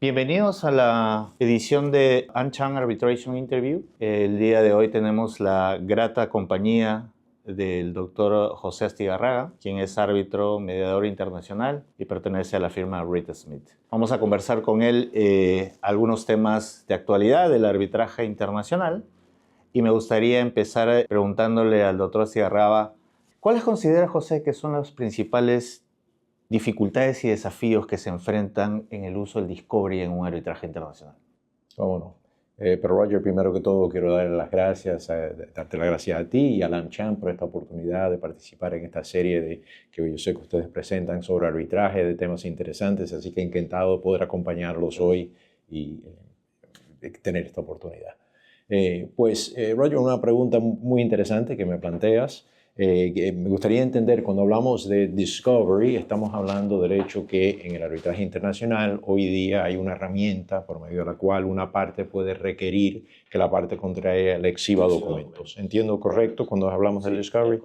Bienvenidos a la edición de AmCham Arbitration Interview. El día de hoy tenemos la grata compañía del doctor José Astigarraga, quien es árbitro, mediador internacional y pertenece a la firma Reed Smith. Vamos a conversar con él algunos temas de actualidad del arbitraje internacional y me gustaría empezar preguntándole al doctor Astigarraga, ¿cuáles considera, José, que son los principales dificultades y desafíos que se enfrentan en el uso del Discovery en un arbitraje internacional? ¿Cómo no? Pero Roger, primero que todo quiero darle las gracias, darte las gracias a ti y a AmCham por esta oportunidad de participar en esta serie que yo sé que ustedes presentan sobre arbitraje de temas interesantes, así que encantado de poder acompañarlos hoy y tener esta oportunidad. Roger, una pregunta muy interesante que me planteas. Me gustaría entender, cuando hablamos de Discovery, estamos hablando del hecho que en el arbitraje internacional hoy día hay una herramienta por medio de la cual una parte puede requerir que la parte contraria le exhiba documentos. ¿Entiendo correcto cuando hablamos del Discovery?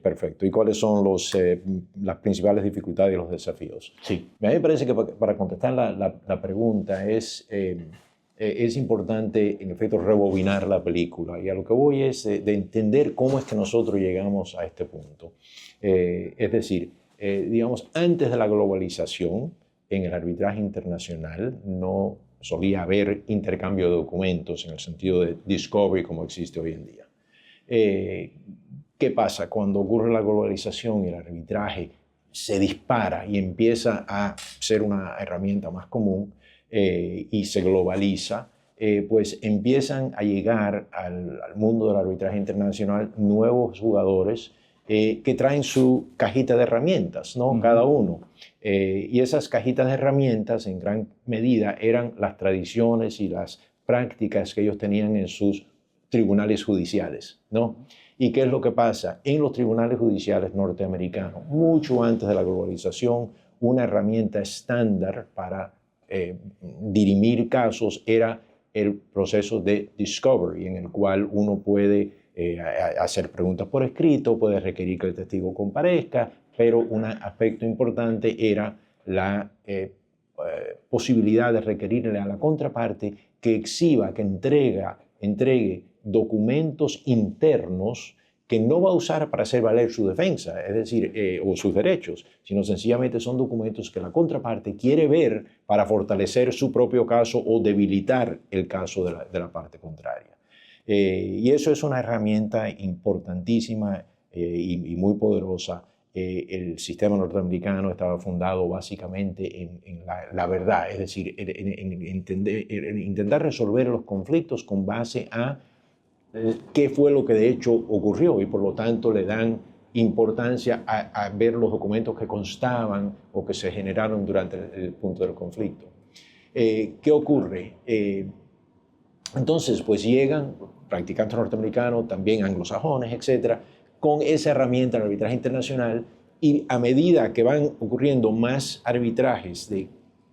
Perfecto. ¿Y cuáles son las principales dificultades y los desafíos? Sí. A mí me parece que para contestar la pregunta es importante, en efecto, rebobinar la película. Y a lo que voy es de entender cómo es que nosotros llegamos a este punto. Es decir, digamos, antes de la globalización, en el arbitraje internacional no solía haber intercambio de documentos en el sentido de discovery como existe hoy en día. ¿Qué pasa? Cuando ocurre la globalización y el arbitraje se dispara y empieza a ser una herramienta más común, y se globaliza, pues empiezan a llegar al mundo del arbitraje internacional nuevos jugadores que traen su cajita de herramientas, ¿no? Cada uno. Y esas cajitas de herramientas en gran medida eran las tradiciones y las prácticas que ellos tenían en sus tribunales judiciales, ¿no? ¿Y qué es lo que pasa? En los tribunales judiciales norteamericanos, mucho antes de la globalización, una herramienta estándar para dirimir casos era el proceso de discovery, en el cual uno puede hacer preguntas por escrito, puede requerir que el testigo comparezca, pero un aspecto importante era la posibilidad de requerirle a la contraparte que exhiba, que entregue documentos internos que no va a usar para hacer valer su defensa, es decir, o sus derechos, sino sencillamente son documentos que la contraparte quiere ver para fortalecer su propio caso o debilitar el caso de la parte contraria. Y eso es una herramienta importantísima y muy poderosa. El sistema norteamericano estaba fundado básicamente en la verdad, es decir, en intentar resolver los conflictos con base a qué fue lo que de hecho ocurrió, y por lo tanto le dan importancia a ver los documentos que constaban o que se generaron durante el punto del conflicto. ¿Qué ocurre? Entonces, pues llegan practicantes norteamericanos, también anglosajones, etcétera, con esa herramienta del arbitraje internacional, y a medida que van ocurriendo más arbitrajes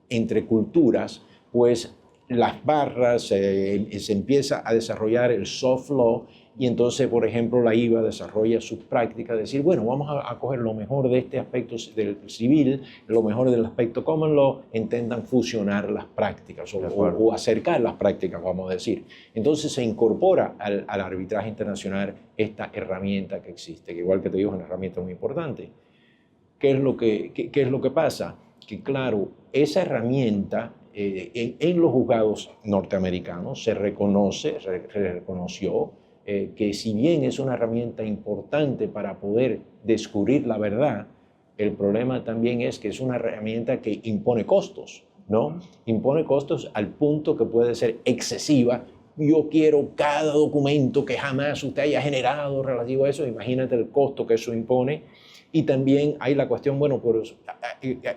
entre culturas, pues las barras, se empieza a desarrollar el soft law, y entonces, por ejemplo, la IVA desarrolla sus prácticas, decir, bueno, vamos a coger lo mejor de este aspecto del civil, lo mejor del aspecto common law, intentan fusionar las prácticas o acercar las prácticas, vamos a decir. Entonces se incorpora al arbitraje internacional esta herramienta que existe, que igual que te digo es una herramienta muy importante. ¿Qué es lo que pasa? Que claro, esa herramienta en los juzgados norteamericanos se reconoció que si bien es una herramienta importante para poder descubrir la verdad, el problema también es que es una herramienta que impone costos, ¿no? Impone costos al punto que puede ser excesiva. Yo quiero cada documento que jamás usted haya generado relativo a eso, imagínate el costo que eso impone. Y también hay la cuestión, bueno,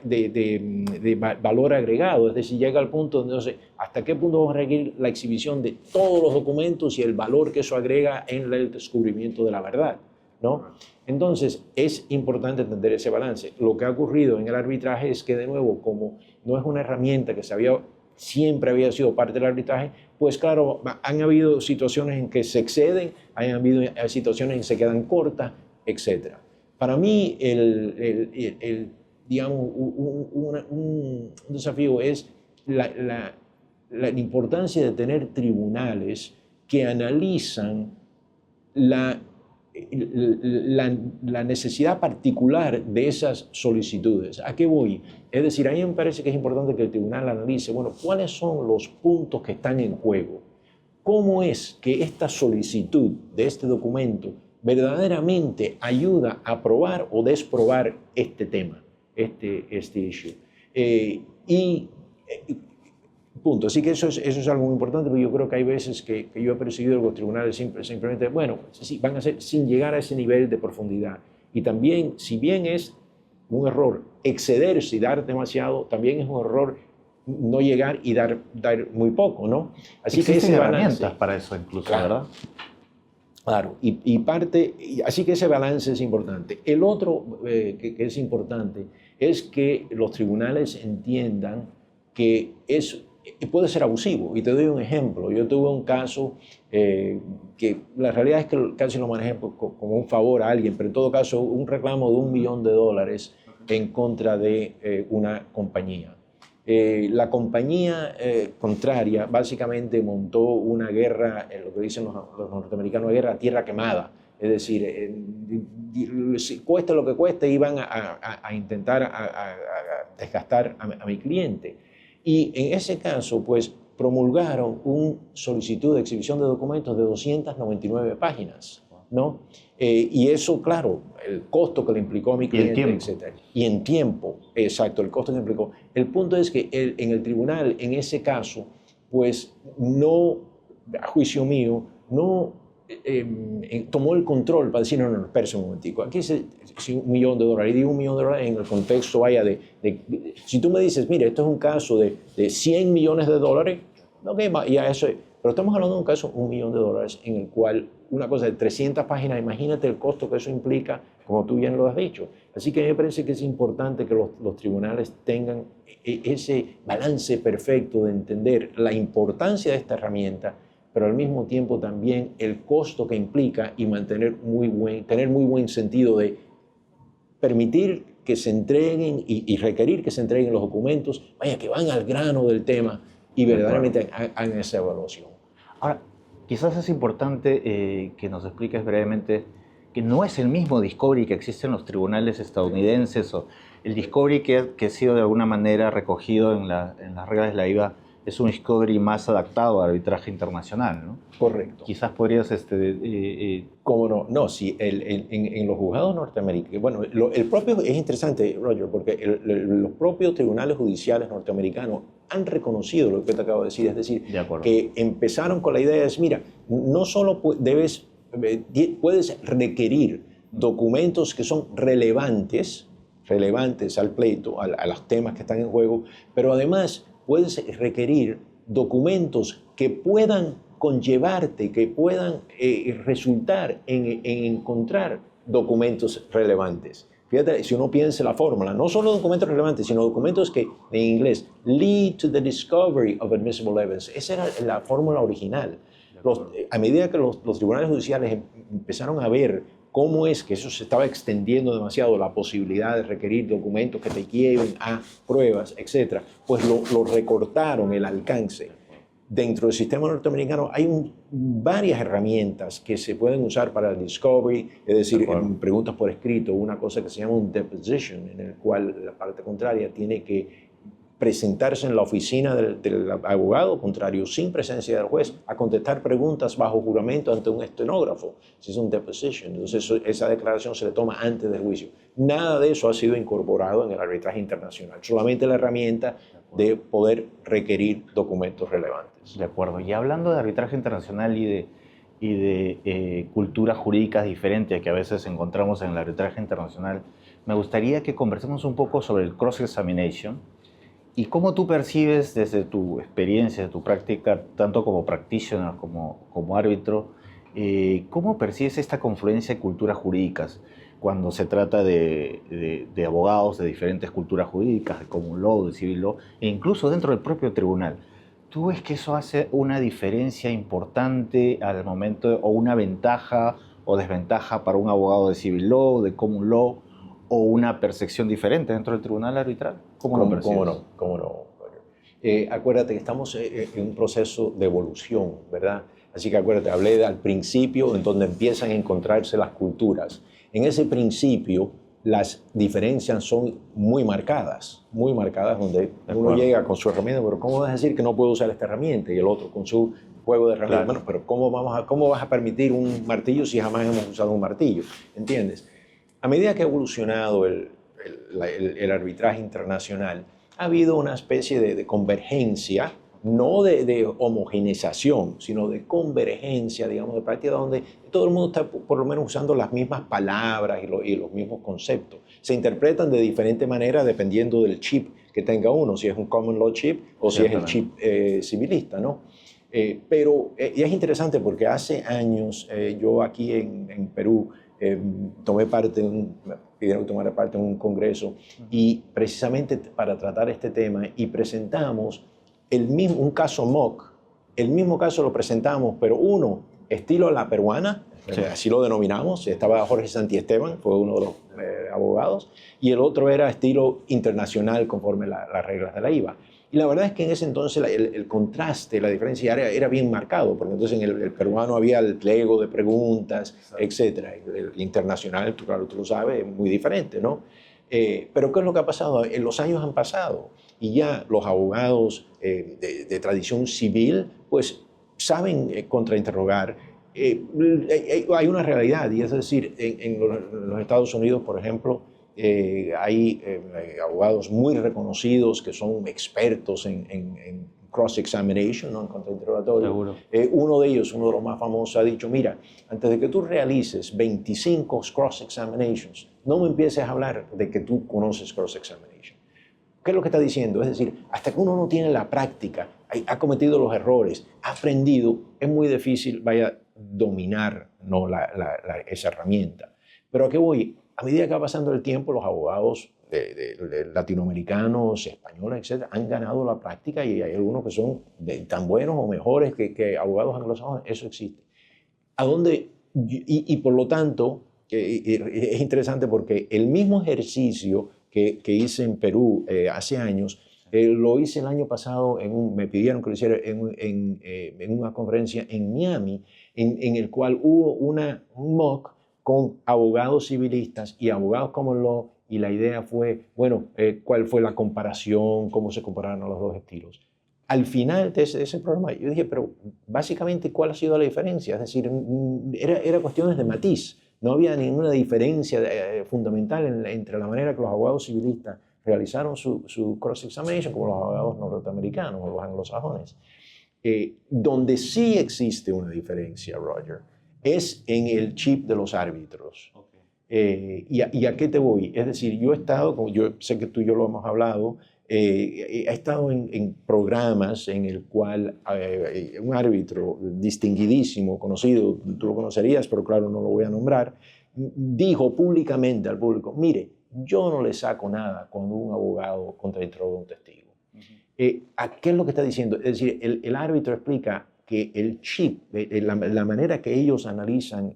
de valor agregado, es decir, llega al punto de, entonces, ¿hasta qué punto vamos a requerir la exhibición de todos los documentos y el valor que eso agrega en el descubrimiento de la verdad, ¿no? Entonces, es importante entender ese balance. Lo que ha ocurrido en el arbitraje es que, de nuevo, como no es una herramienta que siempre había sido parte del arbitraje, pues claro, han habido situaciones en que se exceden, han habido situaciones en que se quedan cortas, etcétera. Para mí, digamos, un desafío es la importancia de tener tribunales que analizan la necesidad particular de esas solicitudes. ¿A qué voy? Es decir, a mí me parece que es importante que el tribunal analice, bueno, cuáles son los puntos que están en juego. ¿Cómo es que esta solicitud de este documento verdaderamente ayuda a aprobar o desprobar este tema, este issue? Punto. Así que eso es algo muy importante, porque yo creo que hay veces que yo he percibido que los tribunales simplemente, bueno, sí, van a ser sin llegar a ese nivel de profundidad. Y también, si bien es un error excederse y dar demasiado, también es un error no llegar y dar muy poco, ¿no? Así que ese herramientas para eso incluso, claro, ¿verdad? Claro, así que ese balance es importante. El otro que es importante es que los tribunales entiendan que puede ser abusivo. Y te doy un ejemplo. Yo tuve un caso que la realidad es que casi lo manejé como un favor a alguien, pero en todo caso un reclamo de $1 millón en contra de una compañía. La compañía contraria básicamente montó una guerra, lo que dicen los norteamericanos, una guerra a tierra quemada. Es decir, cueste lo que cueste, iban a intentar desgastar a mi cliente. Y en ese caso, pues, promulgaron una solicitud de exhibición de documentos de 299 páginas, ¿no? Y eso, claro, el costo que le implicó a mi cliente, etc. Y en tiempo, exacto, el costo que implicó. El punto es que en el tribunal, en ese caso, pues, no, a juicio mío, no tomó el control para decir, no, espérese un momentico, aquí es $1 millón, y digo $1 millón en el contexto, vaya, si tú me dices, mira, esto es un caso de $100 millones, ok, ya eso es, pero estamos hablando de un caso, $1 millón, en el cual una cosa de 300 páginas, imagínate el costo que eso implica, como tú bien lo has dicho. Así que me parece que es importante que los tribunales tengan ese balance perfecto de entender la importancia de esta herramienta, pero al mismo tiempo también el costo que implica y tener muy buen sentido de permitir que se entreguen y requerir que se entreguen los documentos, vaya, que van al grano del tema y verdaderamente hagan esa evaluación. Ahora, quizás es importante que nos expliques brevemente que no es el mismo discovery que existe en los tribunales estadounidenses o el discovery que ha sido de alguna manera recogido en las reglas de la IVA es un discovery más adaptado al arbitraje internacional, ¿no? Correcto. Quizás podrías... ¿Cómo no? No, sí, en los juzgados norteamericanos... Bueno, el propio es interesante, Roger, porque los propios tribunales judiciales norteamericanos han reconocido lo que te acabo de decir, es decir, que empezaron con la idea de, mira, no solo puedes requerir documentos que son relevantes al pleito, a los temas que están en juego, pero además puedes requerir documentos que puedan conllevarte, que puedan resultar en encontrar documentos relevantes. Fíjate, si uno piensa la fórmula, no solo documentos relevantes, sino documentos que en inglés lead to the discovery of admissible evidence. Esa era la fórmula original. A medida que los tribunales judiciales empezaron a ver cómo es que eso se estaba extendiendo demasiado, la posibilidad de requerir documentos que te lleven a pruebas, etc., pues lo recortaron el alcance. Dentro del sistema norteamericano hay varias herramientas que se pueden usar para el discovery, es decir, preguntas por escrito, una cosa que se llama un deposition, en el cual la parte contraria tiene que presentarse en la oficina del abogado contrario sin presencia del juez a contestar preguntas bajo juramento ante un estenógrafo. Si es un deposition, entonces esa declaración se le toma antes del juicio. Nada de eso ha sido incorporado en el arbitraje internacional, solamente la herramienta de poder requerir documentos relevantes. De acuerdo. Y hablando de arbitraje internacional y de culturas jurídicas diferentes que a veces encontramos en el arbitraje internacional, me gustaría que conversemos un poco sobre el cross-examination. ¿Y cómo tú percibes desde tu experiencia, de tu práctica, tanto como practitioner como árbitro, cómo percibes esta confluencia de culturas jurídicas cuando se trata de abogados de diferentes culturas jurídicas, de common law, de civil law, e incluso dentro del propio tribunal? ¿Tú ves que eso hace una diferencia importante al momento, o una ventaja o desventaja para un abogado de civil law, de common law, o una percepción diferente dentro del tribunal arbitral? ¿Cómo lo percibes? ¿Cómo no? Acuérdate que estamos en un proceso de evolución, ¿verdad? Así que acuérdate, hablé al principio en donde empiezan a encontrarse las culturas. En ese principio, las diferencias son muy marcadas, donde uno llega con su herramienta, pero ¿cómo vas a decir que no puedo usar esta herramienta? Y el otro con su juego de herramientas. Claro. Bueno, pero ¿cómo vas a permitir un martillo si jamás hemos usado un martillo? ¿Entiendes? A medida que ha evolucionado el arbitraje internacional, ha habido una especie de convergencia, no de homogeneización, sino de convergencia, digamos, de práctica donde todo el mundo está por lo menos usando las mismas palabras y los mismos conceptos. Se interpretan de diferente manera dependiendo del chip que tenga uno, si es un common law chip o si es el chip civilista, ¿no? Pero y es interesante porque hace años yo aquí en Perú me pidieron tomar parte en un congreso y precisamente para tratar este tema y presentamos un caso mock, el mismo caso lo presentamos, pero uno estilo la peruana, sí, así lo denominamos, estaba Jorge Santiesteban, fue uno de los abogados, y el otro era estilo internacional conforme las reglas de la IVA. Y la verdad es que en ese entonces el contraste, la diferencia era bien marcado, porque entonces en el peruano había el pliego de preguntas, etc. El internacional, claro, tú lo sabes, es muy diferente, ¿no? Pero ¿qué es lo que ha pasado? Los años han pasado y ya los abogados de tradición civil, pues saben contrainterrogar. Hay una realidad, y es decir, en los Estados Unidos, por ejemplo, hay abogados muy reconocidos que son expertos en cross-examination, ¿no? En contrainterrogatorio. Uno de ellos, uno de los más famosos, ha dicho, mira, antes de que tú realices 25 cross-examinations, no me empieces a hablar de que tú conoces cross-examination. ¿Qué es lo que está diciendo? Es decir, hasta que uno no tiene la práctica, ha cometido los errores, ha aprendido, es muy difícil, dominar, ¿no? esa herramienta. Pero ¿a qué voy? A medida que va pasando el tiempo, los abogados de latinoamericanos, españoles, etc., han ganado la práctica y hay algunos que son tan buenos o mejores que abogados anglosajones. Eso existe. Y por lo tanto, es interesante porque el mismo ejercicio que hice en Perú hace años, lo hice el año pasado, me pidieron que lo hiciera en una conferencia en Miami, en el cual hubo un mock con abogados civilistas y abogados common law, y la idea fue, bueno, ¿cuál fue la comparación? ¿Cómo se compararon los dos estilos? Al final de ese programa, yo dije, pero básicamente, ¿cuál ha sido la diferencia? Es decir, era cuestiones de matiz. No había ninguna diferencia fundamental entre la manera que los abogados civilistas realizaron su cross-examination como los abogados norteamericanos o los anglosajones. Donde sí existe una diferencia, Roger, es en el chip de los árbitros. Okay. ¿Y a qué te voy? Es decir, yo sé que tú y yo lo hemos hablado, he estado en programas en el cual un árbitro distinguidísimo, conocido, tú lo conocerías, pero claro, no lo voy a nombrar, dijo públicamente al público, mire, yo no le saco nada cuando un abogado contrainterroga a un testigo. ¿A qué es lo que está diciendo? Es decir, el árbitro explica que el chip, la manera que ellos analizan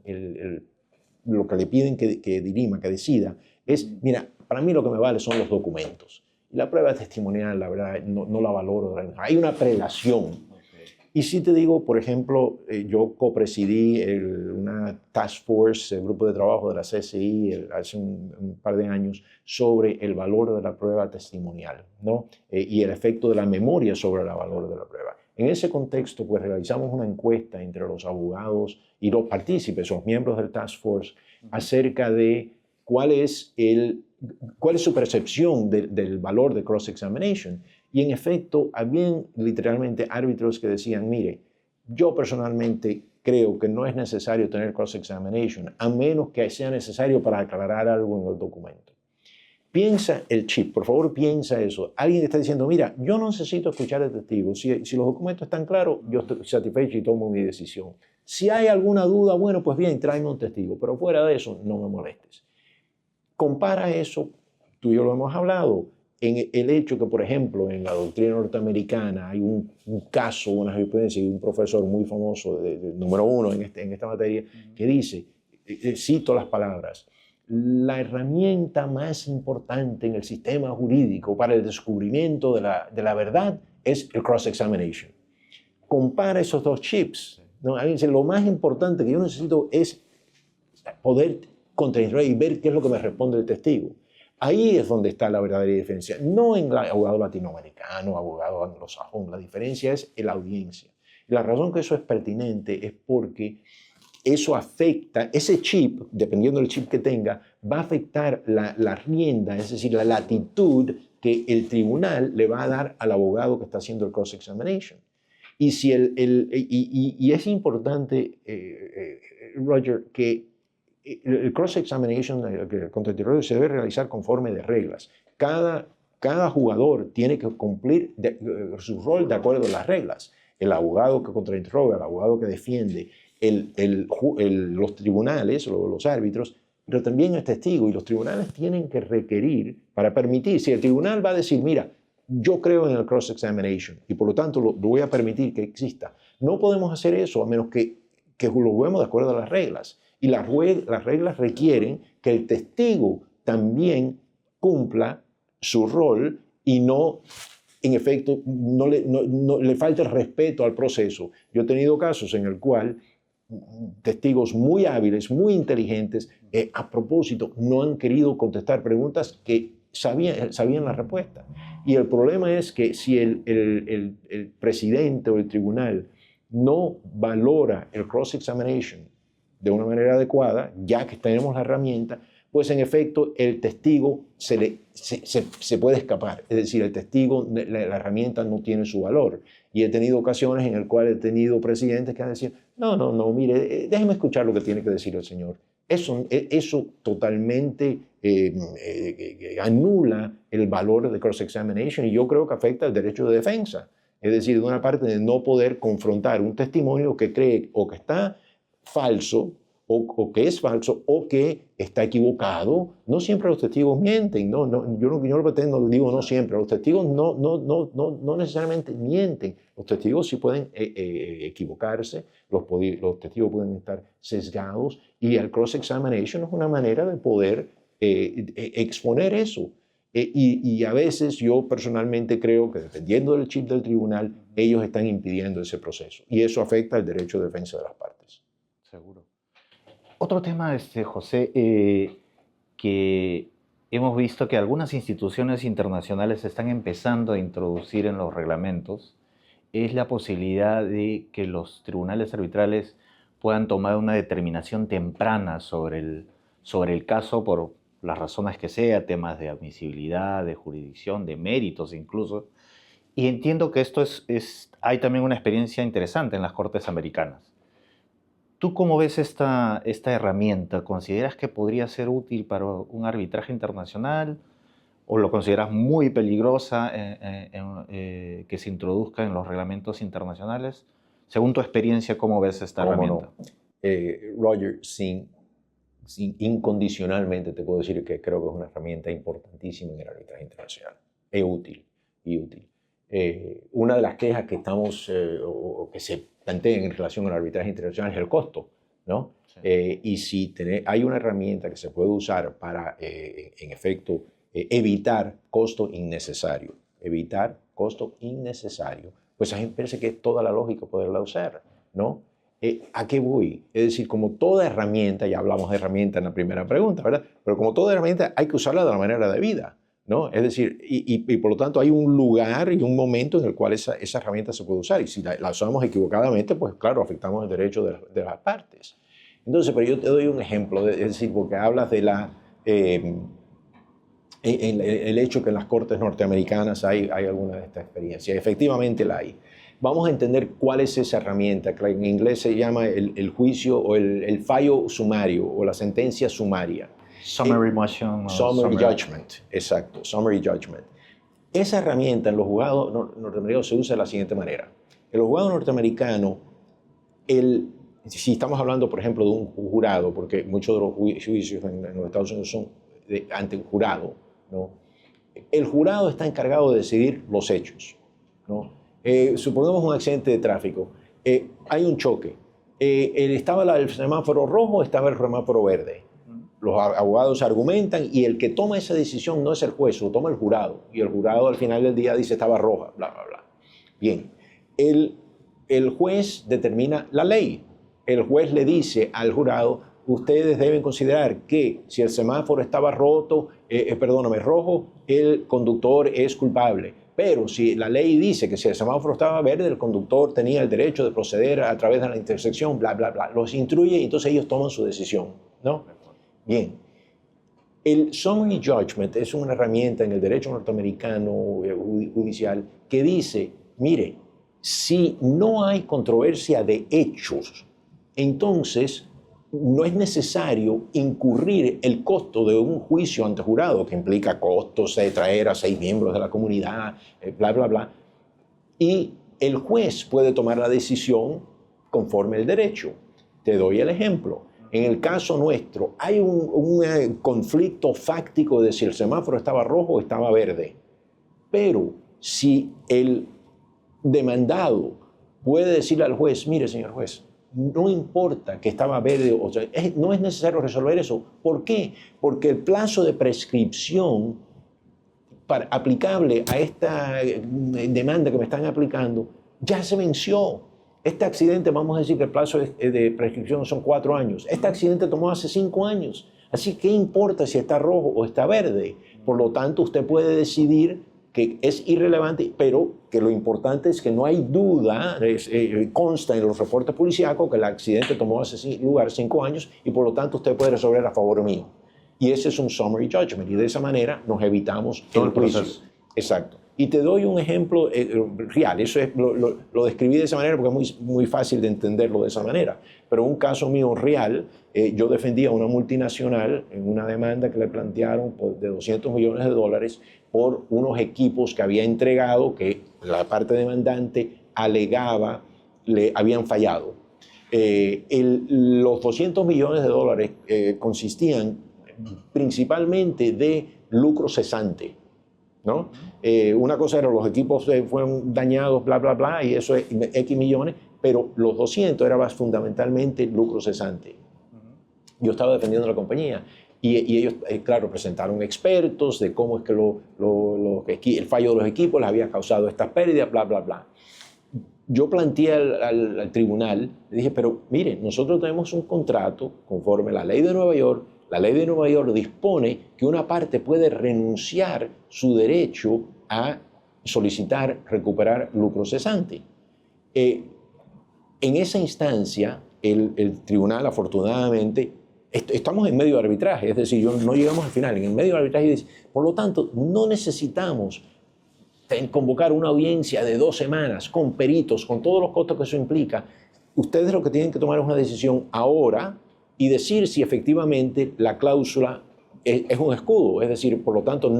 lo que le piden que dirima, que decida, es, mira, para mí lo que me vale son los documentos. Y la prueba testimonial, la verdad, no la valoro. Hay una prelación. Okay. Y sí te digo, por ejemplo, yo copresidí una task force, el grupo de trabajo de la CSI, hace un par de años, sobre el valor de la prueba testimonial, ¿no? Y el efecto de la memoria sobre el valor de la prueba. En ese contexto, pues realizamos una encuesta entre los abogados y los partícipes, los miembros del Task Force, acerca de cuál es su percepción del valor de cross-examination. Y en efecto, habían literalmente árbitros que decían, mire, yo personalmente creo que no es necesario tener cross-examination, a menos que sea necesario para aclarar algo en el documento. Piensa el chip, por favor, piensa eso. Alguien está diciendo, mira, yo no necesito escuchar al testigo. Si los documentos están claros, yo estoy satisfecho y tomo mi decisión. Si hay alguna duda, bueno, pues bien, tráeme un testigo. Pero fuera de eso, no me molestes. Compara eso, tú y yo lo hemos hablado, en el hecho que, por ejemplo, en la doctrina norteamericana hay un caso, una jurisprudencia de un profesor muy famoso, número uno en esta materia, que dice, cito las palabras, la herramienta más importante en el sistema jurídico para el descubrimiento de la verdad es el cross-examination. Compara esos dos chips, ¿no? Alguien dice, lo más importante que yo necesito es poder contradecir y ver qué es lo que me responde el testigo. Ahí es donde está la verdadera diferencia, no en el abogado latinoamericano, abogado anglosajón. La diferencia es en la audiencia. Y la razón que eso es pertinente es porque eso afecta, ese chip, dependiendo del chip que tenga, va a afectar la rienda, es decir, la latitud que el tribunal le va a dar al abogado que está haciendo el cross-examination. Y, si y es importante, Roger, que el cross-examination, el contrainterrogatorio, se debe realizar conforme de reglas. Cada jugador tiene que cumplir su rol de acuerdo a las reglas. El abogado que contrainterroga, el abogado que defiende, los tribunales, los árbitros, pero también el testigo. Y los tribunales tienen que requerir para permitir. Si el tribunal va a decir, mira, yo creo en el cross-examination y por lo tanto lo voy a permitir que exista, no podemos hacer eso a menos que lo juguemos de acuerdo a las reglas. Y las reglas requieren que el testigo también cumpla su rol y no, en efecto, no le falte el respeto al proceso. Yo he tenido casos en el cual testigos muy hábiles, muy inteligentes, a propósito, no han querido contestar preguntas que sabían la respuesta. Y el problema es que si el presidente o el tribunal no valora el cross-examination de una manera adecuada, ya que tenemos la herramienta, pues en efecto el testigo se puede escapar. Es decir, el testigo, la herramienta no tiene su valor. Y he tenido ocasiones en las cuales he tenido presidentes que han dicho, no, mire, déjeme escuchar lo que tiene que decir el señor. Eso totalmente anula el valor de cross-examination y yo creo que afecta el derecho de defensa. Es decir, de una parte de no poder confrontar un testimonio que cree o que está falso o que es falso o que está equivocado. No siempre los testigos mienten. Yo lo pretendo, digo no siempre. Los testigos no necesariamente mienten. Los testigos sí pueden equivocarse, los testigos pueden estar sesgados y el cross-examination es una manera de poder exponer eso. Y a veces yo personalmente creo que dependiendo del chip del tribunal, ellos están impidiendo ese proceso y eso afecta el derecho de defensa de las partes. Seguro. Otro tema, José, que hemos visto que algunas instituciones internacionales están empezando a introducir en los reglamentos es la posibilidad de que los tribunales arbitrales puedan tomar una determinación temprana sobre el caso por las razones que sea, temas de admisibilidad, de jurisdicción, de méritos incluso. Y entiendo que esto hay también una experiencia interesante en las Cortes Americanas. ¿Tú cómo ves esta herramienta? ¿Consideras que podría ser útil para un arbitraje internacional? ¿O lo consideras muy peligrosa que se introduzca en los reglamentos internacionales? Según tu experiencia, ¿cómo ves esta herramienta? No? Roger, incondicionalmente te puedo decir que creo que es una herramienta importantísima en el arbitraje internacional. Es útil y útil. Una de las quejas que o que se plantean en relación al arbitraje internacional es el costo, ¿no? Sí. Y si hay una herramienta que se puede usar para, en efecto, evitar costo innecesario, pues a mí me parece que es toda la lógica poderla usar, ¿no? ¿A qué voy? Es decir, como toda herramienta, ya hablamos de herramienta en la primera pregunta, ¿verdad? Pero como toda herramienta hay que usarla de la manera debida, ¿no? Es decir, y por lo tanto hay un lugar y un momento en el cual esa herramienta se puede usar. Y si la usamos equivocadamente, pues claro, afectamos el derecho de las partes. Entonces, pero yo te doy un ejemplo, es decir, porque hablas de el hecho que en las cortes norteamericanas hay alguna de estas experiencias. Efectivamente la hay. Vamos a entender cuál es esa herramienta, que en inglés se llama el juicio o el fallo sumario o la sentencia sumaria. Summary motion. Summary judgment, exacto, summary judgment. Esa herramienta en los juzgados norteamericanos se usa de la siguiente manera. En los juzgados norteamericanos, si estamos hablando, por ejemplo, de un jurado, porque muchos de los juicios en los Estados Unidos son ante un jurado, ¿no? El jurado está encargado de decidir los hechos, ¿no? Supongamos un accidente de tráfico, hay un choque, estaba el semáforo rojo, estaba el semáforo verde. Los abogados argumentan y el que toma esa decisión no es el juez, lo toma el jurado. Y el jurado al final del día dice estaba roja, bla, bla, bla. Bien, el juez determina la ley. El juez le dice al jurado, ustedes deben considerar que si el semáforo estaba rojo, el conductor es culpable. Pero si la ley dice que si el semáforo estaba verde, el conductor tenía el derecho de proceder a través de la intersección, bla, bla, bla. Los instruye y entonces ellos toman su decisión, ¿no? Bien. El summary judgment es una herramienta en el derecho norteamericano judicial que dice, mire, si no hay controversia de hechos, entonces no es necesario incurrir el costo de un juicio ante jurado, que implica costos de traer a 6 miembros de la comunidad, bla, bla, bla. Y el juez puede tomar la decisión conforme el derecho. Te doy el ejemplo. En el caso nuestro, hay un conflicto fáctico de si el semáforo estaba rojo o estaba verde. Pero si el demandado puede decirle al juez, mire, señor juez, no importa que estaba verde, no es necesario resolver eso. ¿Por qué? Porque el plazo de prescripción aplicable a esta demanda que me están aplicando ya se venció. Este accidente, vamos a decir que el plazo de prescripción son 4 años. Este accidente tomó hace 5 años. Así que, ¿qué importa si está rojo o está verde? Por lo tanto, usted puede decidir que es irrelevante, pero que lo importante es que no hay duda, consta en los reportes policíacos que el accidente tomó hace lugar 5 años y por lo tanto usted puede resolver a favor mío. Y ese es un summary judgment y de esa manera nos evitamos todo el juicio. proceso. Exacto. Y te doy un ejemplo real, eso es, lo describí de esa manera porque es muy fácil de entenderlo de esa manera, pero un caso mío real, yo defendía a una multinacional en una demanda que le plantearon de $200 millones por unos equipos que había entregado que la parte demandante alegaba le habían fallado. Los $200 millones consistían principalmente de lucro cesante, ¿no? Una cosa era los equipos fueron dañados, bla, bla, bla, y eso es X millones, pero los 200 era más fundamentalmente lucro cesante. Yo estaba defendiendo la compañía y ellos, claro, presentaron expertos de cómo es que el fallo de los equipos les había causado estas pérdidas, bla, bla, bla. Yo planteé al tribunal, le dije, pero mire, nosotros tenemos un contrato conforme a la ley de Nueva York. La ley de Nueva York dispone que una parte puede renunciar su derecho a solicitar recuperar lucro cesante. En esa instancia, el tribunal, afortunadamente, estamos en medio de arbitraje, es decir, no llegamos al final, en el medio de arbitraje dice, por lo tanto, no necesitamos convocar una audiencia de 2 semanas con peritos, con todos los costos que eso implica. Ustedes lo que tienen que tomar es una decisión ahora y decir si efectivamente la cláusula es un escudo, es decir, por lo tanto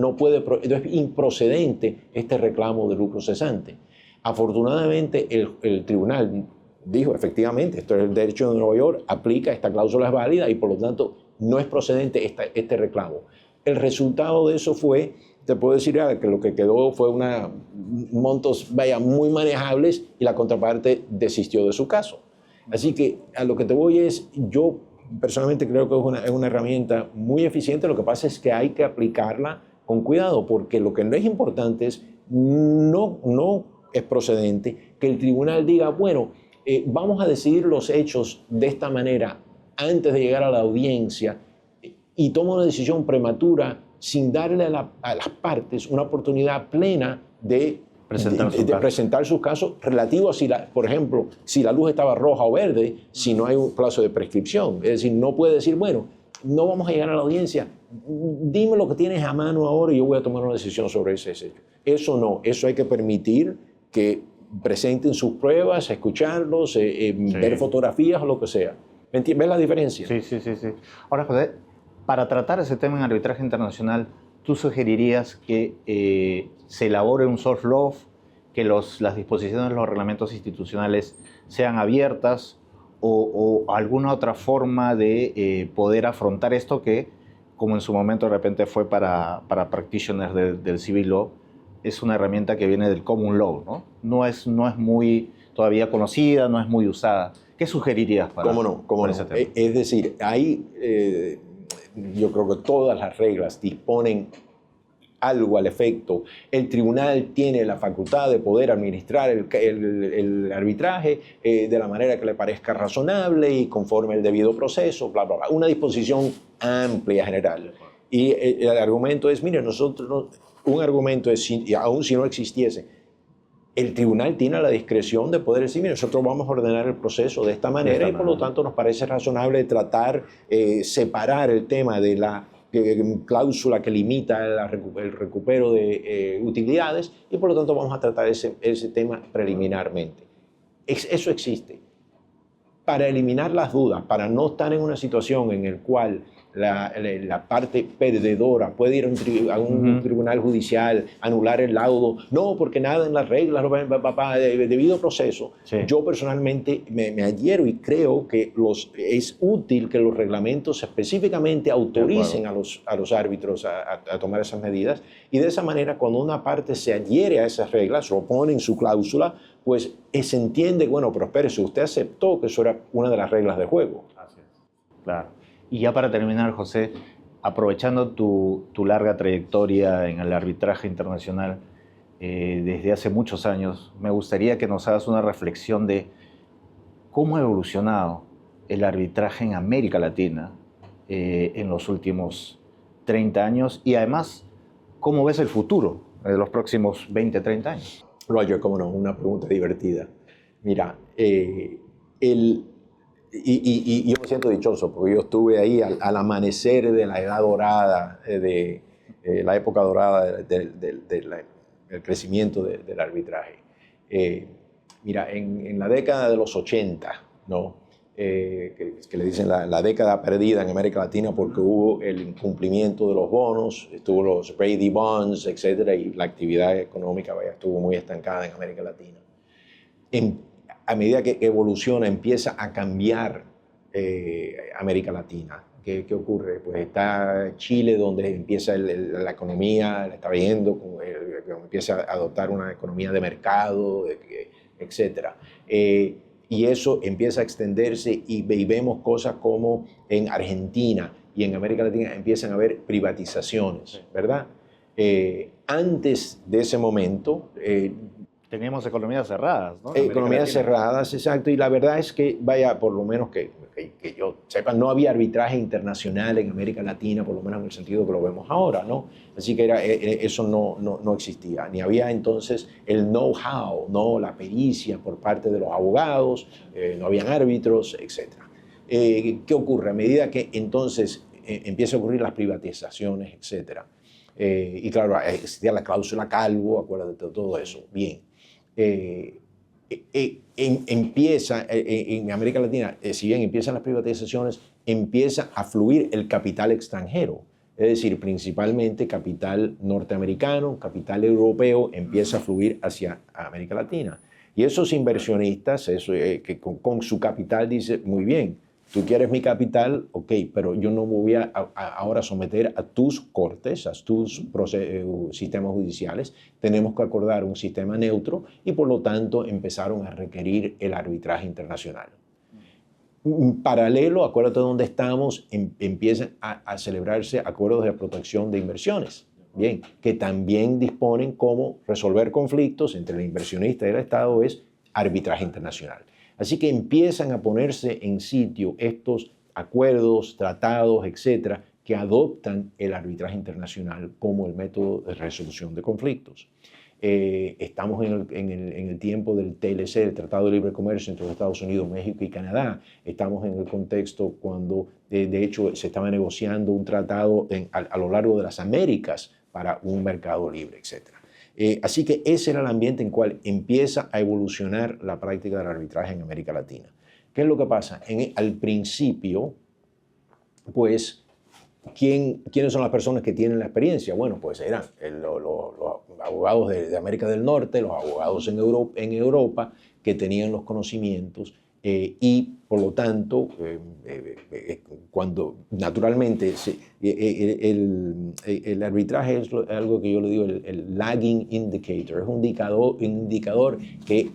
es improcedente este reclamo de lucro cesante. Afortunadamente el tribunal dijo efectivamente, esto es el derecho de Nueva York, aplica, esta cláusula es válida y por lo tanto no es procedente este reclamo. El resultado de eso fue, te puedo decir que lo que quedó fue montos muy manejables y la contraparte desistió de su caso. Así que a lo que te voy es, yo personalmente creo que es una herramienta muy eficiente, lo que pasa es que hay que aplicarla con cuidado, porque lo que no es importante es, no es procedente que el tribunal diga, bueno, vamos a decidir los hechos de esta manera antes de llegar a la audiencia y toma una decisión prematura sin darle a las partes una oportunidad plena de presentar sus casos relativos a por ejemplo, si la luz estaba roja o verde, si no hay un plazo de prescripción. Es decir, no puede decir, bueno, no vamos a llegar a la audiencia, dime lo que tienes a mano ahora y yo voy a tomar una decisión sobre ese hecho. Eso no, eso hay que permitir que presenten sus pruebas, escucharlos, ver fotografías o lo que sea. ¿Ves la diferencia? Sí. Ahora, José, para tratar ese tema en arbitraje internacional, ¿tú sugerirías que se elabore un soft law, que las disposiciones de los reglamentos institucionales sean abiertas o alguna otra forma de poder afrontar esto que, como en su momento de repente fue para practitioners del civil law, es una herramienta que viene del common law, ¿no? No es muy todavía conocida, no es muy usada. ¿Qué sugerirías para ese tema? Es decir, yo creo que todas las reglas disponen algo al efecto, el tribunal tiene la facultad de poder administrar el arbitraje de la manera que le parezca razonable y conforme el debido proceso, bla, bla, bla. Una disposición amplia general. Y el argumento es, mire, un argumento es, aun si no existiese, el tribunal tiene la discreción de poder decir, mire, nosotros vamos a ordenar el proceso de esta manera y por lo tanto nos parece razonable tratar, separar el tema de la cláusula que limita el recupero de utilidades y por lo tanto vamos a tratar ese tema preliminarmente. Eso existe. Para eliminar las dudas, para no estar en una situación en la cual la parte perdedora puede ir a un tribunal judicial, anular el laudo, no, porque nada en las reglas, debido proceso. Sí. Yo personalmente me adhiero y creo que es útil que los reglamentos específicamente autoricen a los árbitros a tomar esas medidas y de esa manera cuando una parte se adhiere a esas reglas, lo pone en su cláusula, pues se entiende, bueno, pero espérese, usted aceptó que eso era una de las reglas de juego. Así es. Claro. Y ya para terminar, José, aprovechando tu larga trayectoria en el arbitraje internacional desde hace muchos años, me gustaría que nos hagas una reflexión de cómo ha evolucionado el arbitraje en América Latina en los últimos 30 años y además, ¿cómo ves el futuro de los próximos 20, 30 años? Roger, cómo no, una pregunta divertida. Mira, y yo me siento dichoso porque yo estuve ahí al amanecer de la edad dorada, de la época dorada del crecimiento del arbitraje. Mira, en la década de los 80, ¿no? Que le dicen la década perdida en América Latina porque hubo el incumplimiento de los bonos, estuvo los Brady Bonds, etcétera, y la actividad económica estuvo muy estancada en América Latina. A medida que evoluciona, empieza a cambiar América Latina. ¿Qué ocurre? Pues está Chile, donde empieza la economía, la está viendo, empieza a adoptar una economía de mercado, etcétera. Y eso empieza a extenderse y vemos cosas como en Argentina y en América Latina empiezan a haber privatizaciones, ¿verdad? Antes de ese momento... teníamos economías cerradas, ¿no? Economías cerradas, exacto. Y la verdad es que, vaya, por lo menos que yo sepa, no había arbitraje internacional en América Latina, por lo menos en el sentido que lo vemos ahora, ¿no? Así que eso no existía. Ni había entonces el know-how, ¿no? La pericia por parte de los abogados, no habían árbitros, etc. ¿Qué ocurre? A medida que entonces empieza a ocurrir las privatizaciones, etc. Y claro, existía la cláusula Calvo, acuérdate de todo eso. Bien. Empieza en América Latina, si bien empiezan las privatizaciones, empieza a fluir el capital extranjero, es decir, principalmente capital norteamericano, capital europeo, empieza a fluir hacia América Latina. Y esos inversionistas, que con su capital dice, muy bien, tú quieres mi capital, ok, pero yo no me voy a ahora someter a tus cortes, a tus sistemas judiciales. Tenemos que acordar un sistema neutro y por lo tanto empezaron a requerir el arbitraje internacional. Paralelo, acuérdate de dónde estamos, empiezan a celebrarse acuerdos de protección de inversiones, bien, que también disponen cómo resolver conflictos entre el inversionista y el Estado es arbitraje internacional. Así que empiezan a ponerse en sitio estos acuerdos, tratados, etcétera, que adoptan el arbitraje internacional como el método de resolución de conflictos. Estamos en el tiempo del TLC, el Tratado de Libre Comercio entre los Estados Unidos, México y Canadá. Estamos en el contexto cuando, de hecho, se estaba negociando un tratado a lo largo de las Américas para un mercado libre, etcétera. Así que ese era el ambiente en el cual empieza a evolucionar la práctica del arbitraje en América Latina. ¿Qué es lo que pasa? Al principio, pues, ¿quiénes son las personas que tienen la experiencia? Bueno, pues eran los abogados de América del Norte, los abogados en Europa que tenían los conocimientos y, por lo tanto, cuando naturalmente el arbitraje es algo que yo le digo el lagging indicator, es un indicador que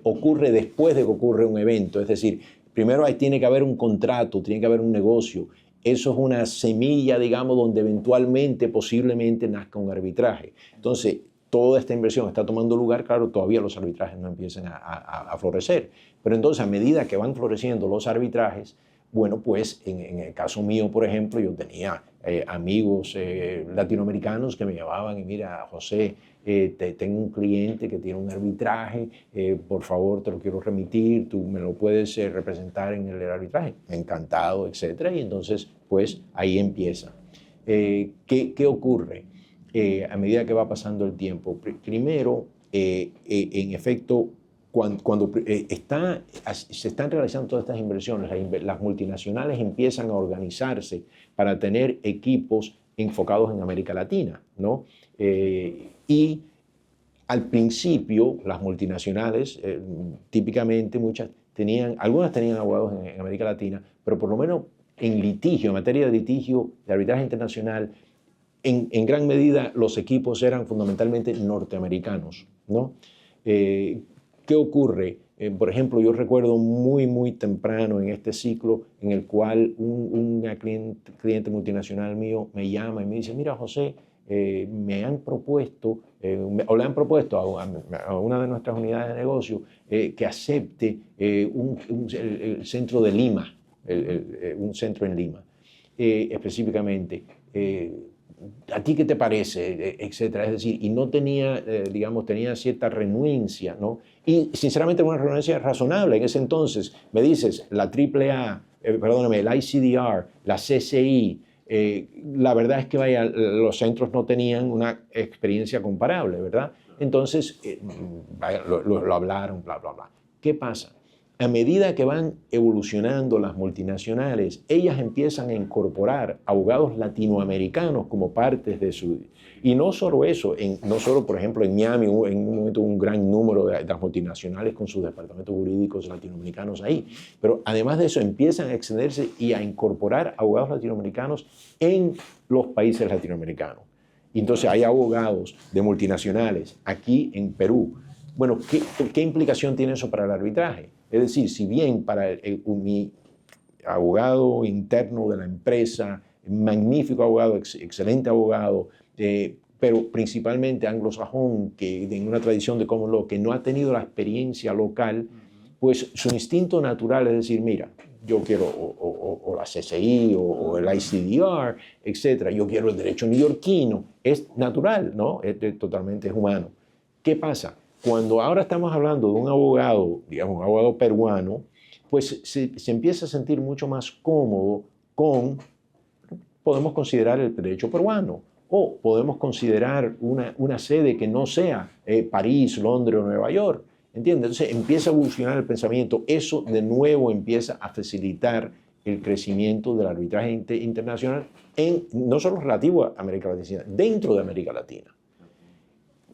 ocurre después de que ocurre un evento, es decir, primero tiene que haber un contrato, tiene que haber un negocio eso es una semilla, digamos, donde eventualmente, posiblemente nazca un arbitraje. Entonces, toda esta inversión está tomando lugar, claro, todavía los arbitrajes no empiezan a florecer. Pero entonces, a medida que van floreciendo los arbitrajes, bueno, pues en el caso mío, por ejemplo, yo tenía amigos latinoamericanos que me llamaban y mira, José, tengo un cliente que tiene un arbitraje, por favor te lo quiero remitir, tú me lo puedes representar en el arbitraje. Encantado, etcétera. Y entonces, pues ahí empieza. ¿Qué ocurre? A medida que va pasando el tiempo, primero, en efecto, cuando se están realizando todas estas inversiones, las multinacionales empiezan a organizarse para tener equipos enfocados en América Latina, ¿no? Y al principio, las multinacionales, típicamente algunas tenían abogados en América Latina, pero por lo menos en litigio, en materia de litigio, de arbitraje internacional, en gran medida los equipos eran fundamentalmente norteamericanos, ¿no? ¿Qué ocurre? Por ejemplo, yo recuerdo muy temprano en este ciclo en el cual una cliente multinacional mío me llama y me dice, mira, José, me han propuesto, o le han propuesto a una de nuestras unidades de negocio que acepte el centro de Lima, un centro en Lima, específicamente. ¿A ti qué te parece? Etcétera. Es decir, y no tenía, digamos, tenía cierta renuencia, ¿no? Y sinceramente una renuncia razonable. En ese entonces, me dices, la AAA, perdóname, el ICDR, la CCI, la verdad es que vaya, los centros no tenían una experiencia comparable, ¿verdad? Entonces, lo hablaron, bla, bla, bla. ¿Qué pasa? A medida que van evolucionando las multinacionales, ellas empiezan a incorporar abogados latinoamericanos como partes de su... Y no solo eso, no solo, por ejemplo, en Miami, en un momento un gran número de las multinacionales con sus departamentos jurídicos latinoamericanos ahí, pero además de eso empiezan a extenderse y a incorporar abogados latinoamericanos en los países latinoamericanos. Y entonces hay abogados de multinacionales aquí en Perú. Bueno, ¿qué implicación tiene eso para el arbitraje? Es decir, si bien para mi abogado interno de la empresa, magnífico abogado, excelente abogado, pero principalmente anglosajón, que en una tradición de common law, que no ha tenido la experiencia local, pues su instinto natural es decir, mira, yo quiero o la CCI o el ICDR, etcétera, yo quiero el derecho neoyorquino, es natural, ¿no? Totalmente es humano. ¿Qué pasa? Cuando ahora estamos hablando de un abogado, digamos, un abogado peruano, pues se empieza a sentir mucho más cómodo podemos considerar el derecho peruano, o podemos considerar una sede que no sea París, Londres o Nueva York, ¿entiendes? Entonces empieza a evolucionar el pensamiento. Eso de nuevo empieza a facilitar el crecimiento del arbitraje internacional, no solo relativo a América Latina, dentro de América Latina.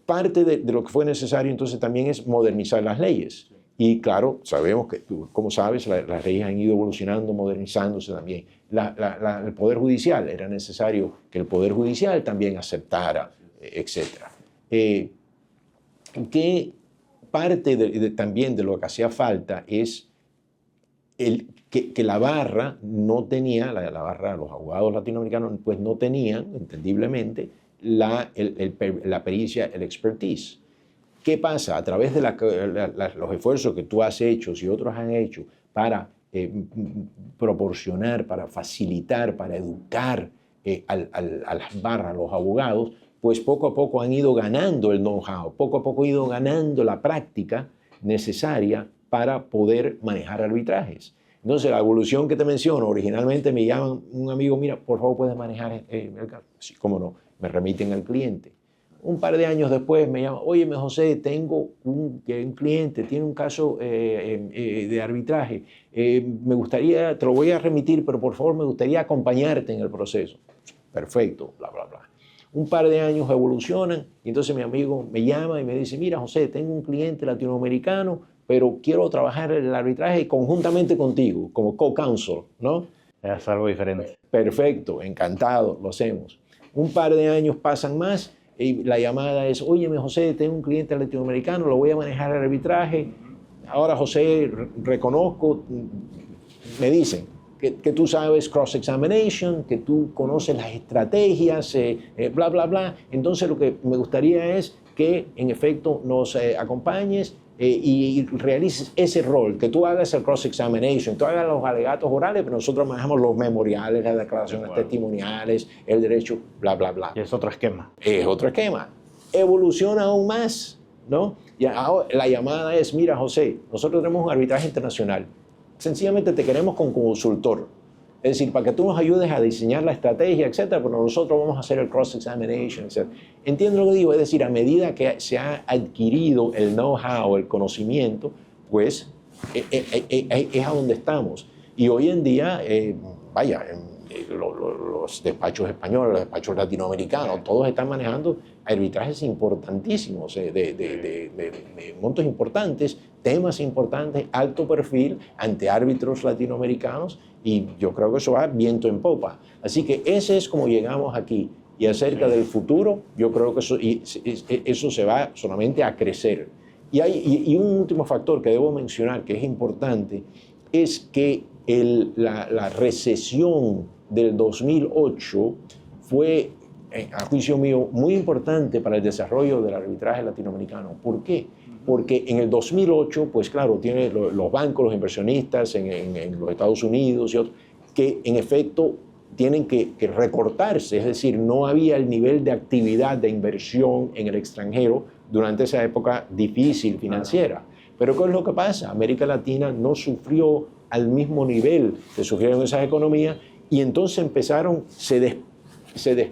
Parte de lo que fue necesario entonces también es modernizar las leyes. Y claro, sabemos que, como sabes, las leyes han ido evolucionando, modernizándose también. El Poder Judicial, era necesario que el Poder Judicial también aceptara, etc. ¿Qué parte también de lo que hacía falta es que la barra no tenía, la barra, los abogados latinoamericanos, pues no tenían, entendiblemente, la pericia, el expertise. ¿Qué pasa? A través de los esfuerzos que tú has hecho y otros han hecho para proporcionar, para facilitar, para educar a las barras, a los abogados, pues poco a poco han ido ganando el know-how, poco a poco han ido ganando la práctica necesaria para poder manejar arbitrajes. Entonces, la evolución que te menciono, originalmente me llaman un amigo, mira, por favor, puedes manejar el caso. Sí, cómo no, me remiten al cliente. Un par de años después me llama, oye, José, tengo un cliente, tiene un caso de arbitraje, me gustaría, te lo voy a remitir, pero por favor me gustaría acompañarte en el proceso. Perfecto, bla, bla, bla. Un par de años evolucionan y entonces mi amigo me llama y me dice, mira, José, tengo un cliente latinoamericano, pero quiero trabajar en el arbitraje conjuntamente contigo, como co-counsel, ¿no? Es algo diferente. Perfecto, encantado, lo hacemos. Un par de años pasan más y la llamada es, oye, José, tengo un cliente latinoamericano, lo voy a manejar el arbitraje. Ahora, José, reconozco, me dicen, que tú sabes cross-examination, que tú conoces las estrategias, bla, bla, bla. Entonces lo que me gustaría es que en efecto nos acompañes y realices ese rol, que tú hagas el cross-examination, tú hagas los alegatos orales, pero nosotros manejamos los memoriales, las declaraciones testimoniales, el derecho, bla, bla, bla. Y es otro esquema. Es otro esquema. Evoluciona aún más, ¿no? Y ahora la llamada es, mira, José, nosotros tenemos un arbitraje internacional. Sencillamente te queremos como consultor. Es decir, para que tú nos ayudes a diseñar la estrategia, etcétera, pero nosotros vamos a hacer el cross-examination, etcétera. Entiendo lo que digo, es decir, a medida que se ha adquirido el know-how, el conocimiento, pues es a donde estamos. Y hoy en día, los despachos españoles, los despachos latinoamericanos, todos están manejando arbitrajes importantísimos, de montos importantes, temas importantes, alto perfil, ante árbitros latinoamericanos, y yo creo que eso va viento en popa. Así que ese es como llegamos aquí. Y acerca del futuro, yo creo que eso se va solamente a crecer. Y un último factor que debo mencionar, que es importante, es que la recesión del 2008 fue, a juicio mío, muy importante para el desarrollo del arbitraje latinoamericano. ¿Por qué? Porque en el 2008, pues claro, tiene los bancos, los inversionistas en los Estados Unidos y otros, que en efecto tienen que recortarse, es decir, no había el nivel de actividad de inversión en el extranjero durante esa época difícil financiera. Pero ¿qué es lo que pasa? América Latina no sufrió al mismo nivel que sufrieron esas economías y entonces empezaron, se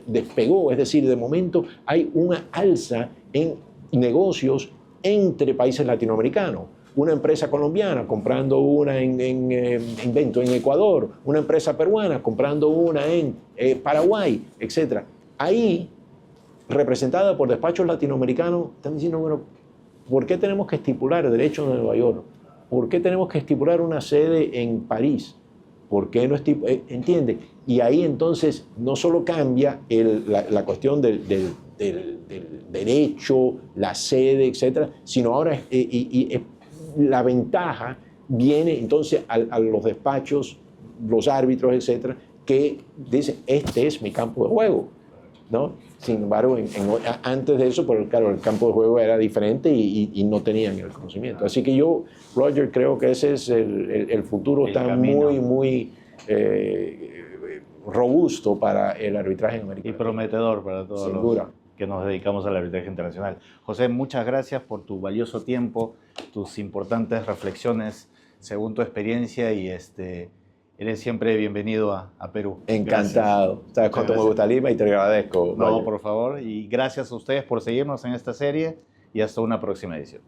despegó, es decir, de momento hay una alza en negocios entre países latinoamericanos. Una empresa colombiana comprando una en Ecuador, una empresa peruana comprando una en Paraguay, etc. Ahí, representada por despachos latinoamericanos, están diciendo, bueno, ¿por qué tenemos que estipular el derecho de Nueva York? ¿Por qué tenemos que estipular una sede en París? ¿Por qué no entiende? Y ahí entonces no solo cambia la cuestión del derecho, la sede, etcétera, sino ahora la ventaja viene entonces a los despachos, los árbitros, etcétera, que dicen, este es mi campo de juego, ¿no? Sin embargo, antes de eso, pues, claro, el campo de juego era diferente y no tenían el conocimiento. Así que yo, Roger, creo que ese es el futuro, está camino. muy robusto para el arbitraje en América. Y prometedor para todos los que nos dedicamos al arbitraje internacional. José, muchas gracias por tu valioso tiempo, tus importantes reflexiones según tu experiencia y eres siempre bienvenido a Perú. Encantado. Gracias. Sabes cuánto me gusta Lima y te agradezco. No, por favor. Y gracias a ustedes por seguirnos en esta serie y hasta una próxima edición.